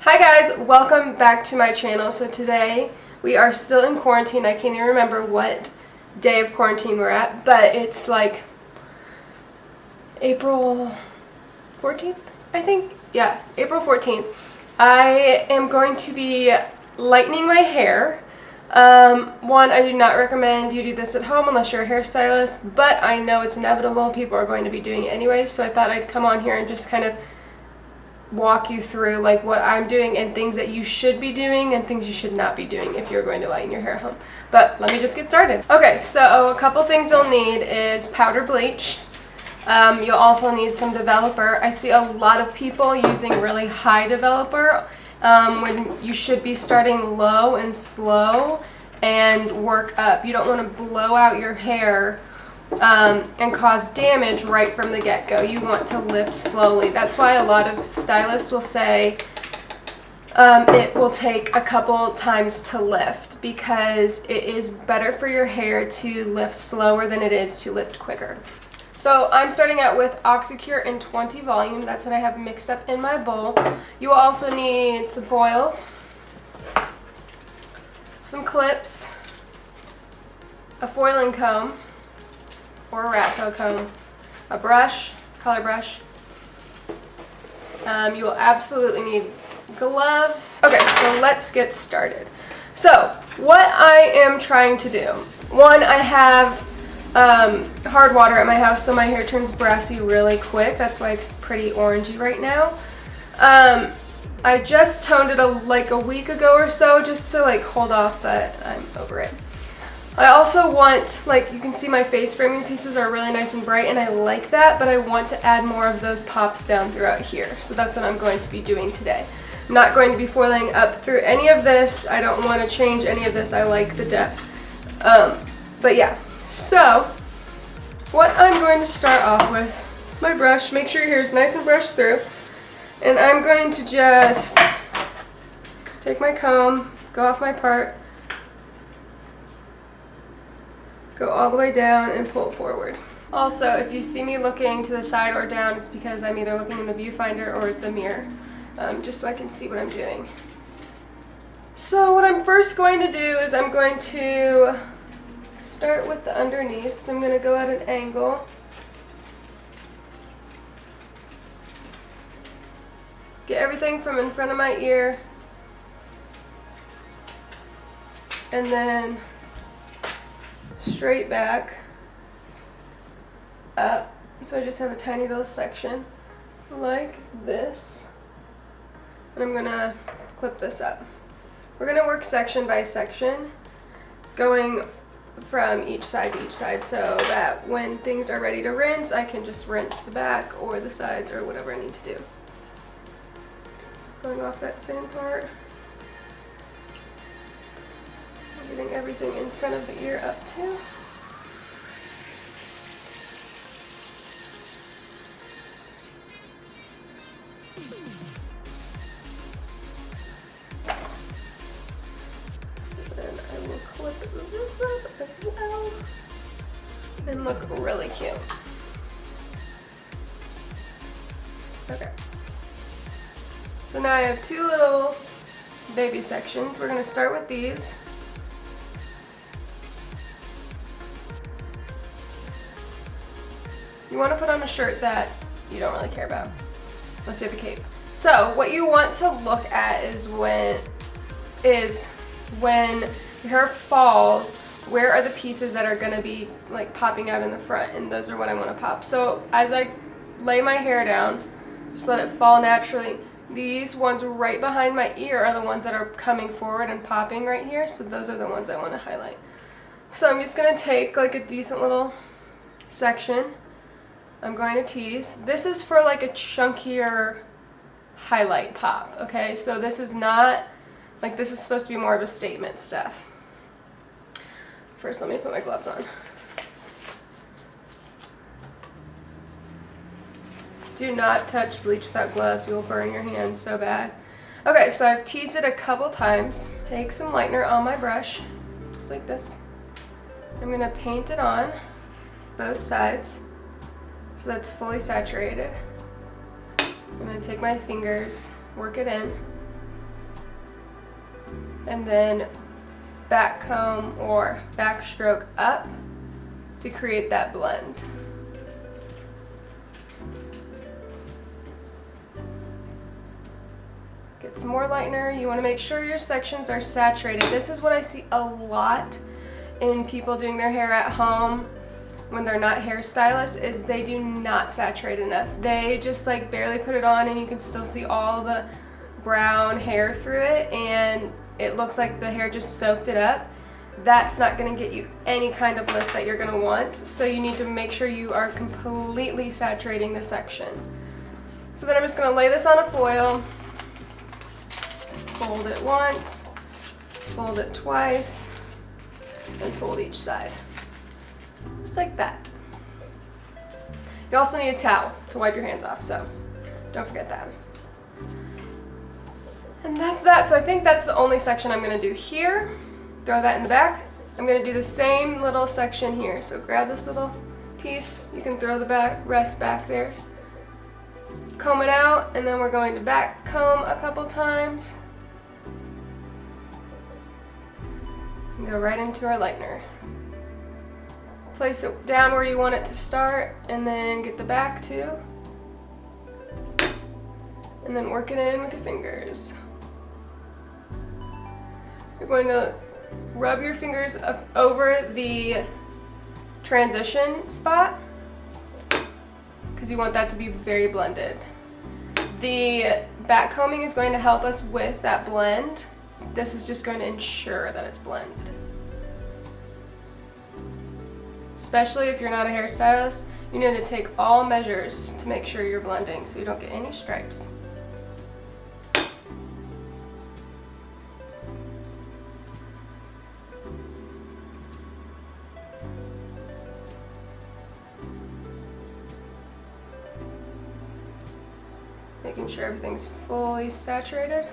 Hi guys, welcome back to my channel. So today we are still in quarantine. I can't even remember what day of quarantine we're at, but it's like April 14th, I think. Yeah, April 14th. I am going to be lightening my hair. One, I do not recommend you do this at home unless you're a hairstylist, but I know it's inevitable. People are going to be doing it anyways, so I thought I'd come on here and just kind of walk you through like what I'm doing and things that you should be doing and things you should not be doing if you're going to lighten your hair at home. But let me just get started. Okay, so a couple things you'll need is powder bleach. You'll also need some developer. I see a lot of people using really high developer when you should be starting low and slow and work up. You don't want to blow out your hair and cause damage right from the get-go. You want to lift slowly. That's why a lot of stylists will say it will take a couple times to lift, because it is better for your hair to lift slower than it is to lift quicker. So I'm starting out with Oxycur in 20 volume. That's what I have mixed up in my bowl. You will also need some foils, some clips, a foiling comb, or a rat tail comb, a brush, color brush. You will absolutely need gloves. Okay, so let's get started. So what I am trying to do, one, I have hard water at my house, so my hair turns brassy really quick. That's why it's pretty orangey right now. I just toned it like a week ago or so, just to like hold off, but I'm over it. I also want, like, you can see my face framing pieces are really nice and bright, and I like that, but I want to add more of those pops down throughout here. So that's what I'm going to be doing today. I'm not going to be foiling up through any of this. I don't want to change any of this. I like the depth. But yeah, so what I'm going to start off with is my brush. Make sure your hair is nice and brushed through. And I'm going to just take my comb, go off my part, go all the way down and pull it forward. Also, if you see me looking to the side or down, it's because I'm either looking in the viewfinder or the mirror, just so I can see what I'm doing. So what I'm first going to do is I'm going to start with the underneath. So I'm going to go at an angle. Get everything from in front of my ear. And then straight back up, so I just have a tiny little section like this, and I'm gonna clip this up. We're gonna work section by section, going from each side to each side, so that when things are ready to rinse, I can just rinse the back or the sides or whatever I need to do. Going off that same part, getting everything in front of the ear up too. So then I will clip this up as well and look really cute. Okay. So now I have two little baby sections. We're going to start with these. You want to put on a shirt that you don't really care about, unless you have a cape. So what you want to look at is when your hair falls, where are the pieces that are going to be like popping out in the front, and those are what I want to pop. So as I lay my hair down, just let it fall naturally. These ones right behind my ear are the ones that are coming forward and popping right here, so those are the ones I want to highlight. So I'm just going to take like a decent little section. I'm going to tease. This is for like a chunkier highlight pop, okay? So this is not, like, this is supposed to be more of a statement stuff. First, let me put my gloves on. Do not touch bleach without gloves. You will burn your hands so bad. Okay, so I've teased it a couple times. Take some lightener on my brush, just like this. I'm gonna paint it on both sides, so that's fully saturated. I'm going to take my fingers, work it in, and then back comb or backstroke up to create that blend. Get some more lightener. You want to make sure your sections are saturated. This is what I see a lot in people doing their hair at home when they're not hairstylists, is they do not saturate enough. They just like barely put it on and you can still see all the brown hair through it and it looks like the hair just soaked it up. That's not going to get you any kind of lift that you're going to want. So you need to make sure you are completely saturating the section. So then I'm just going to lay this on a foil, fold it once, fold it twice, and fold each side. Just like that. You also need a towel to wipe your hands off, so don't forget that. And that's that. So I think that's the only section I'm going to do here. Throw that in the back. I'm going to do the same little section here. So grab this little piece. You can throw the rest back there. Comb it out, and then we're going to back comb a couple times. And go right into our lightener. Place it down where you want it to start, and then get the back too. And then work it in with your fingers. You're going to rub your fingers up over the transition spot because you want that to be very blended. The back combing is going to help us with that blend. This is just going to ensure that it's blended. Especially if you're not a hairstylist, you need to take all measures to make sure you're blending so you don't get any stripes. Making sure everything's fully saturated.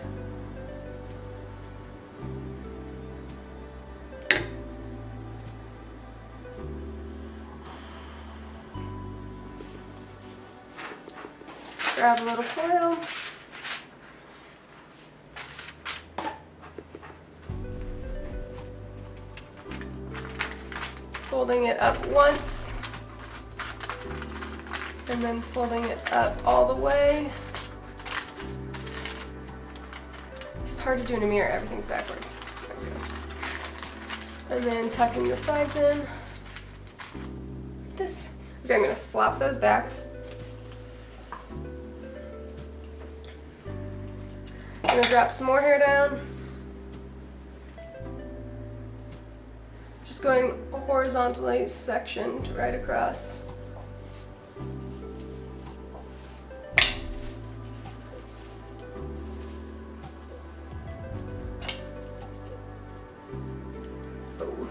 Grab a little foil. Folding it up once, and then folding it up all the way. It's hard to do in a mirror, everything's backwards. There we go. And then tucking the sides in. Like this. Okay, I'm gonna flop those back. I'm gonna drop some more hair down. Just going horizontally sectioned right across. Oh.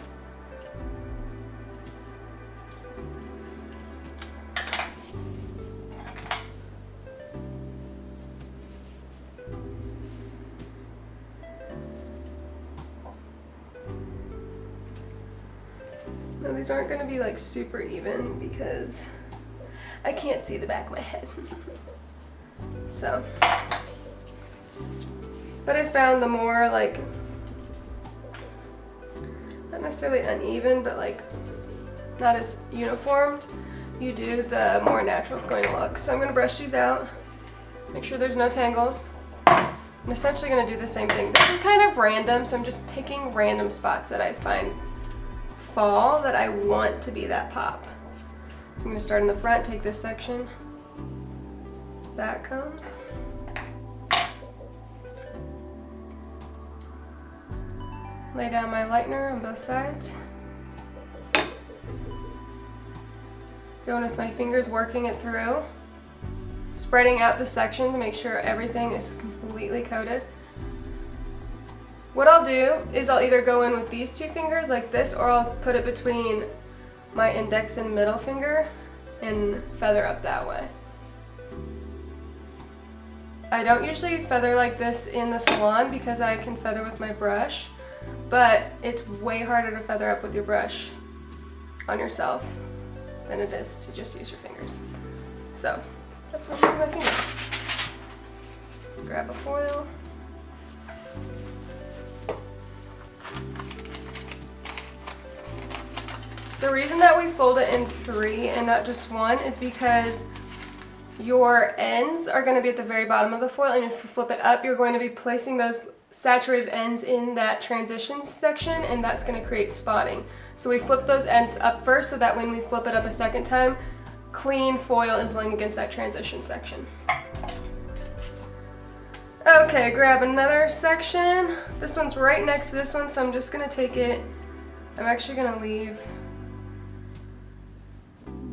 No, these aren't going to be like super even because I can't see the back of my head. So, but I found the more like, not necessarily uneven, but like not as uniformed you do, the more natural it's going to look. So I'm going to brush these out, make sure there's no tangles. I'm essentially going to do the same thing. This is kind of random, so I'm just picking random spots that I find fall that I want to be that pop. So I'm going to start in the front, take this section, back comb, lay down my lightener on both sides, going with my fingers, working it through, spreading out the section to make sure everything is completely coated. What I'll do is I'll either go in with these two fingers like this, or I'll put it between my index and middle finger and feather up that way. I don't usually feather like this in the salon because I can feather with my brush, but it's way harder to feather up with your brush on yourself than it is to just use your fingers. So that's what I'm using my fingers. Grab a foil. The reason that we fold it in 3 and not just 1 is because your ends are going to be at the very bottom of the foil, and if you flip it up, you're going to be placing those saturated ends in that transition section, and that's going to create spotting. So we flip those ends up first so that when we flip it up a second time, clean foil is laying against that transition section. Okay, grab another section. This one's right next to this one, so I'm just going to take it. I'm actually going to leave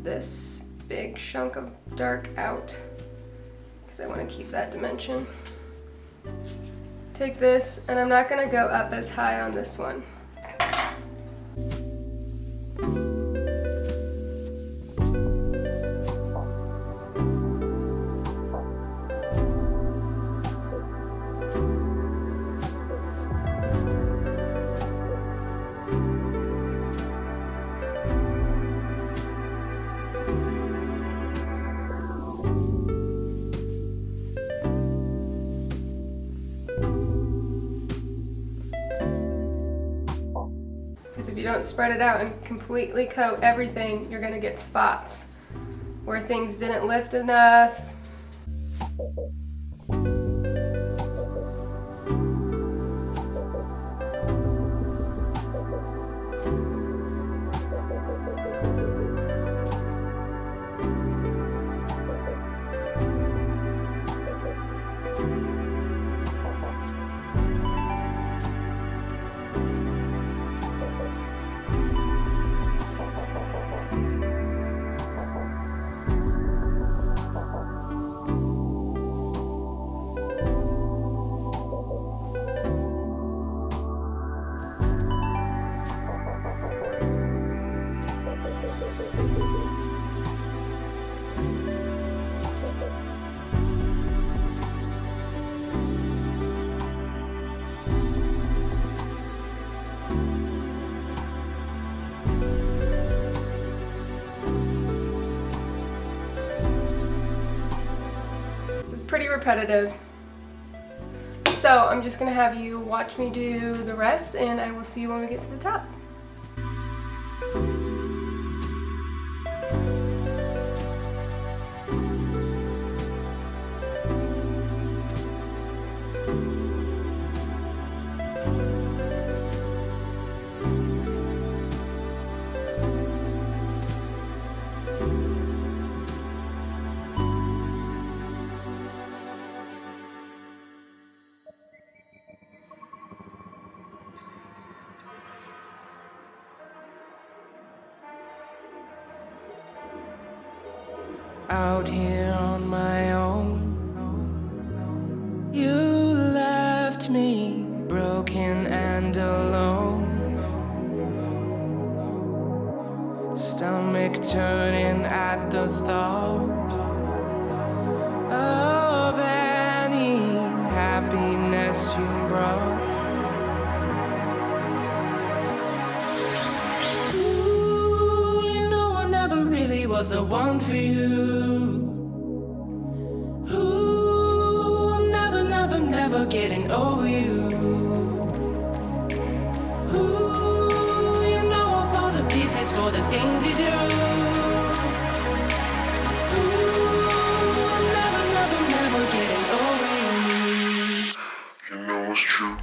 this big chunk of dark out because I want to keep that dimension. Take this, and I'm not going to go up as high on this one. If you don't spread it out and completely coat everything, you're going to get spots where things didn't lift enough. Pretty repetitive. So I'm just gonna have you watch me do the rest, and I will see you when we get to the top. Out here on my own, you left me broken and alone. Stomach turning at the thought of any happiness you brought. Was the one for you. Ooh, I'm never getting over you. Ooh, you know I fall to pieces for the things you do. Ooh, I'm never getting over you. You know it's true.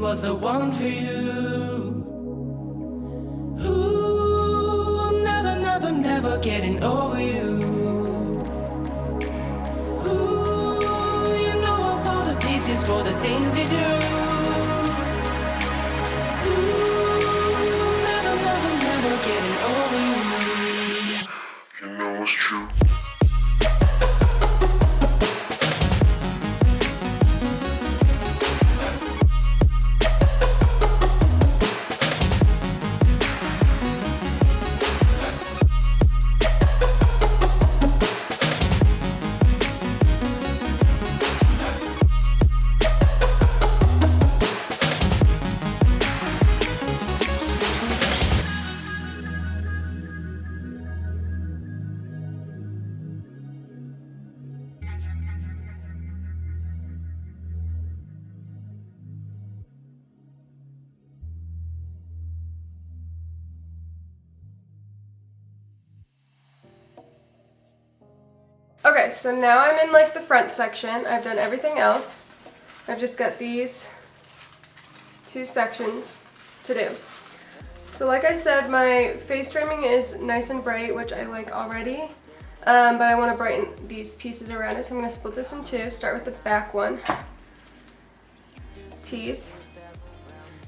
Was the one for you. Ooh, I'm never getting over you. Ooh, pieces for the things you do. Ooh, never, never, never getting over you. You know it's true. Okay, so now I'm in like the front section. I've done everything else. I've just got these two sections to do. So like I said, my face framing is nice and bright, which I like already. But I want to brighten these pieces around it, so I'm going to split this in two. Start with the back one. Tees.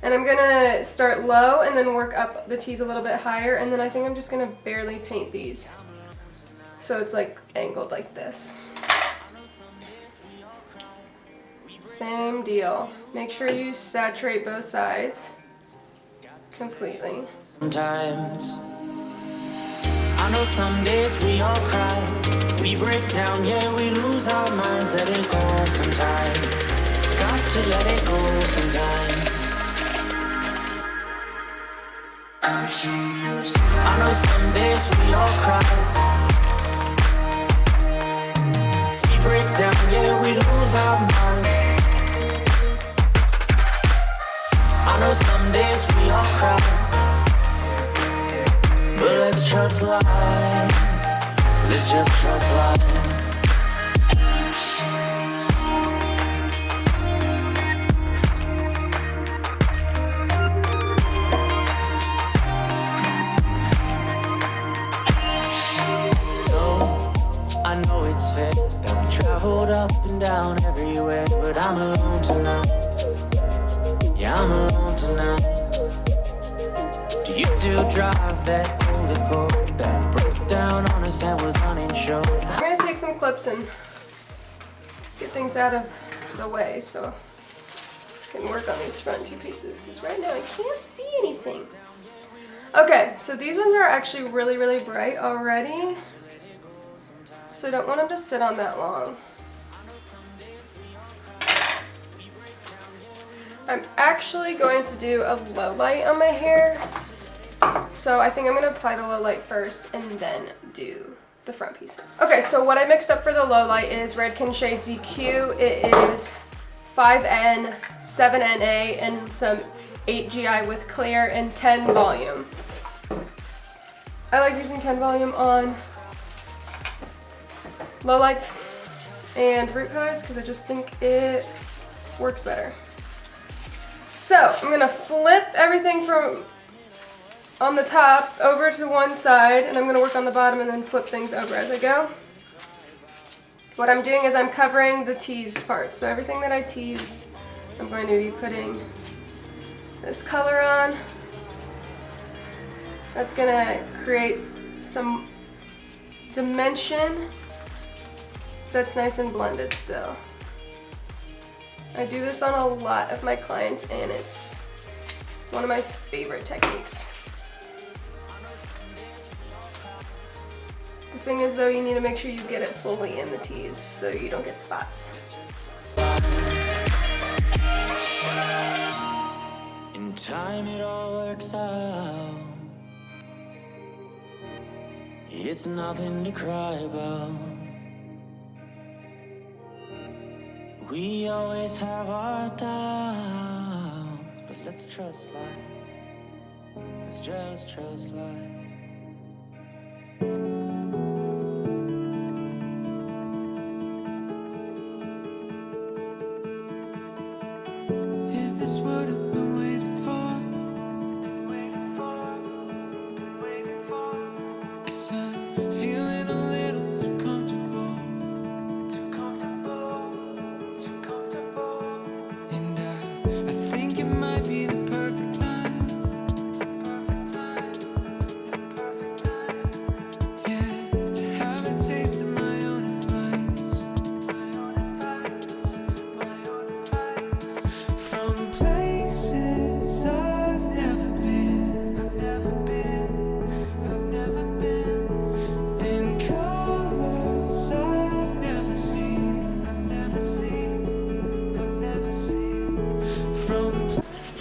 And I'm going to start low and then work up the tees a little bit higher, and then I think I'm just going to barely paint these. So it's like angled like this. Same deal. Make sure you saturate both sides completely. Sometimes I know some days we all cry, we break down, yeah, we lose our minds. Let it go sometimes. Got to let it go sometimes. I know some days we all cry, break down, yeah, we lose our minds. I know some days we all cry, but let's trust life. Let's just trust life. I know it's fair that we traveled up and down everywhere, but I'm alone tonight. Yeah, I'm alone tonight. Do you still drive that old Accord that broke down on us and was uninsured? I'm gonna take some clips and get things out of the way so I can work on these front two pieces, because right now I can't see anything. Okay, so these ones are actually really, really bright already. So I don't want them to sit on that long. I'm actually going to do a low light on my hair. So I think I'm going to apply the low light first and then do the front pieces. Okay, so what I mixed up for the low light is Redken Shade ZQ. It is 5N, 7NA, and some 8GI with clear and 10 volume. I like using 10 volume on lowlights and root colors because I just think it works better. So I'm gonna flip everything from on the top over to one side, and I'm gonna work on the bottom and then flip things over as I go. What I'm doing is I'm covering the teased parts. So everything that I tease, I'm going to be putting this color on. That's gonna create some dimension that's nice and blended still. I do this on a lot of my clients and it's one of my favorite techniques. The thing is though, you need to make sure you get it fully in the tees so you don't get spots. In time it all works out. It's nothing to cry about. We always have our doubts, but let's trust life. Let's just trust life. Is this what I've been waiting for? Cause I'm feeling a little too comfortable.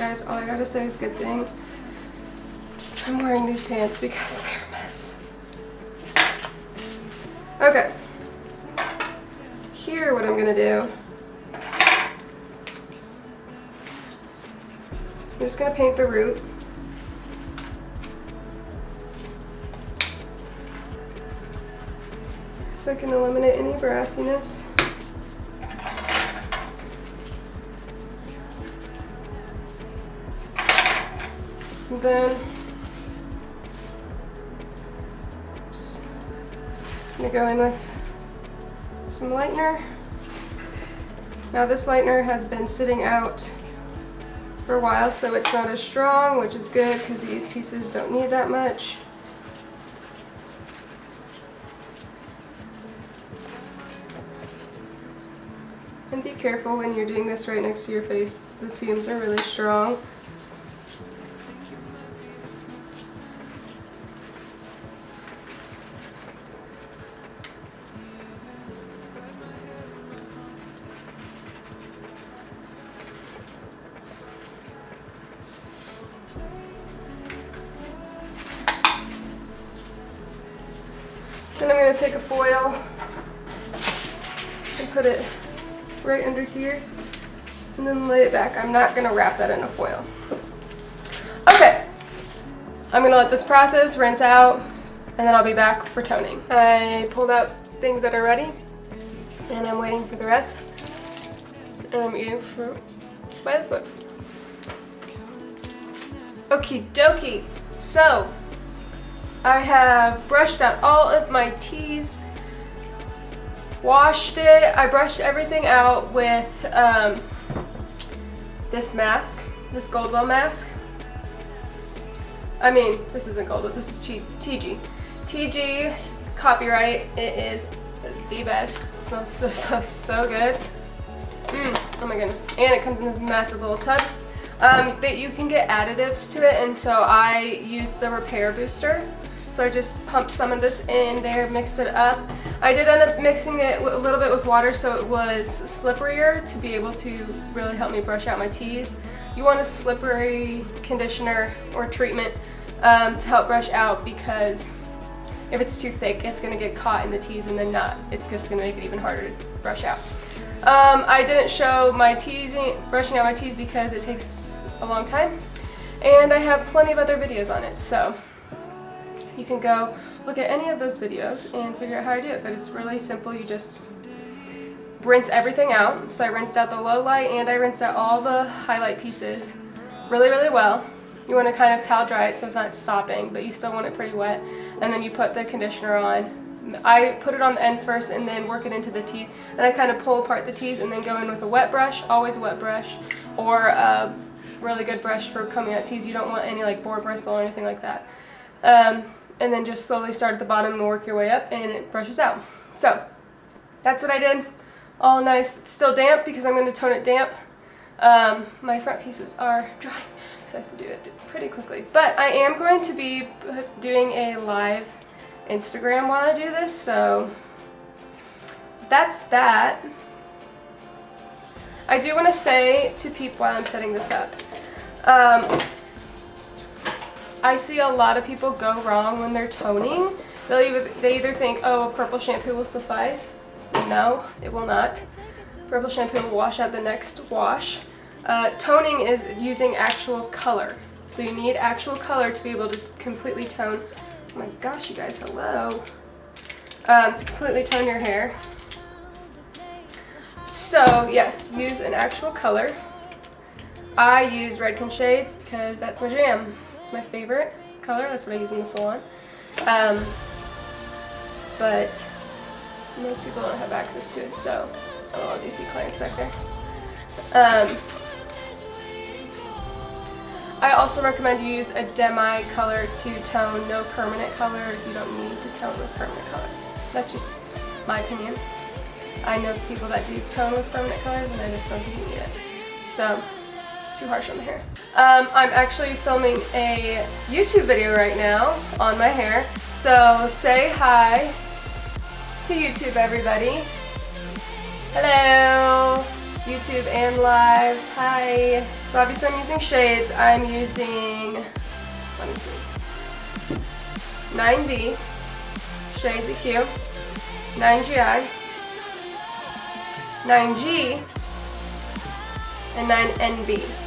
Guys, all I gotta say is good thing I'm wearing these pants because they're a mess. Okay. Here, what I'm gonna do, I'm just gonna paint the root. So I can eliminate any brassiness. And then I'm gonna go in with some lightener. Now this lightener has been sitting out for a while, so it's not as strong, which is good because these pieces don't need that much. And be careful when you're doing this right next to your face. The fumes are really strong. Then I'm going to take a foil and put it right under here and then lay it back. I'm not going to wrap that in a foil. Okay, I'm going to let this process rinse out and then I'll be back for toning. I pulled out things that are ready and I'm waiting for the rest. And I'm eating fruit by the foot. Okie dokie. So I have brushed out all of my teas, washed it. I brushed everything out with this mask, this Goldwell mask. I mean, this isn't Goldwell, this is Tigi. Tigi, copyright, it is the best. It smells so good. Oh my goodness. And it comes in this massive little tub. That you can get additives to it, and so I used the repair booster. So I just pumped some of this in there, mixed it up. I did end up mixing it a little bit with water so it was slipperier to be able to really help me brush out my teas. You want a slippery conditioner or treatment to help brush out, because if it's too thick, it's gonna get caught in the teas and then not. It's just gonna make it even harder to brush out. I didn't show my brushing out my teas because it takes a long time, and I have plenty of other videos on it, so you can go look at any of those videos and figure out how I do it. But it's really simple. You just rinse everything out. So I rinsed out the Lowlight and I rinsed out all the highlight pieces really well. You want to kind of towel dry it so it's not sopping, but you still want it pretty wet. And then you put the conditioner on. I put it on the ends first and then work it into the teeth. And I kind of pull apart the teeth and then go in with a wet brush, always a wet brush, or a really good brush for combing out teeth. You don't want any like boar bristle or anything like that. And then just slowly start at the bottom and work your way up and it brushes out. So that's what I did. All nice. It's still damp because I'm going to tone it damp. My front pieces are dry, so I have to do it pretty quickly. But I am going to be doing a live Instagram while I do this, so that's that. I do want to say to people while I'm setting this up, I see a lot of people go wrong when they're toning. They either think, oh, a purple shampoo will suffice. No, it will not. Purple shampoo will wash out the next wash. Toning is using actual color. So you need actual color to be able to completely tone. Oh my gosh, you guys, hello. To completely tone your hair. So yes, use an actual color. I use Redken shades because that's my jam. It's my favorite color. That's what I use in the salon. But most people don't have access to it, so oh, I do see clients back there. I also recommend you use a demi color to tone, no permanent colors. You don't need to tone with permanent color. That's just my opinion. I know people that do tone with permanent colors, and I just don't think you need it. So it's too harsh on the hair. I'm actually filming a YouTube video right now on my hair. So say hi to YouTube, everybody. Hello. YouTube and live. Hi. So obviously I'm using shades. I'm using, let me see, 9V, Shades EQ, 9GI, 9G, and 9NB.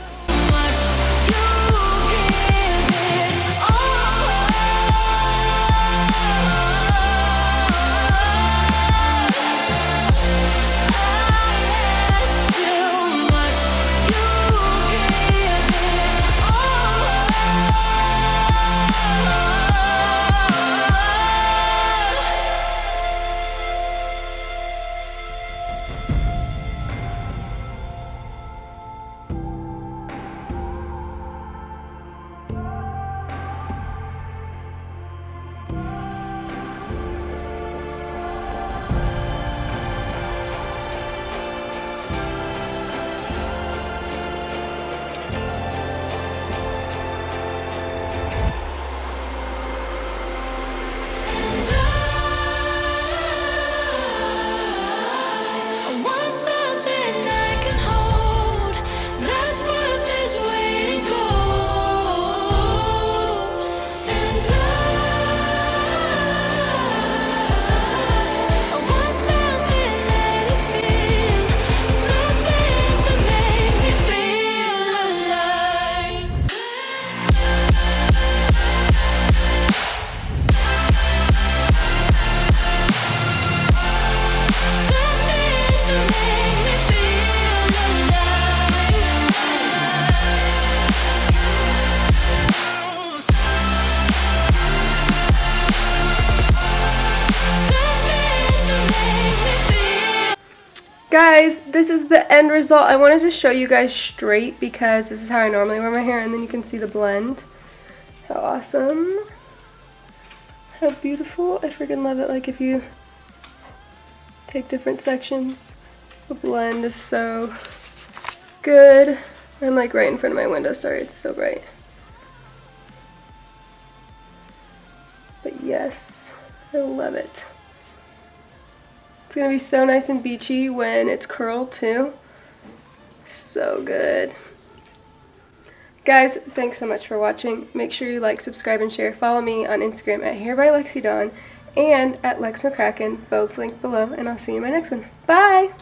Guys, this is the end result. I wanted to show you guys straight because this is how I normally wear my hair, and then you can see the blend. How awesome. How beautiful. I freaking love it. Like if you take different sections, the blend is so good. I'm like right in front of my window. Sorry, it's so bright. But yes, I love it. It's gonna be so nice and beachy when it's curled too. So good. Guys, thanks so much for watching. Make sure you like, subscribe, and share. Follow me on Instagram at HairByLexiDawn and at LexMcCracken, both linked below, and I'll see you in my next one. Bye!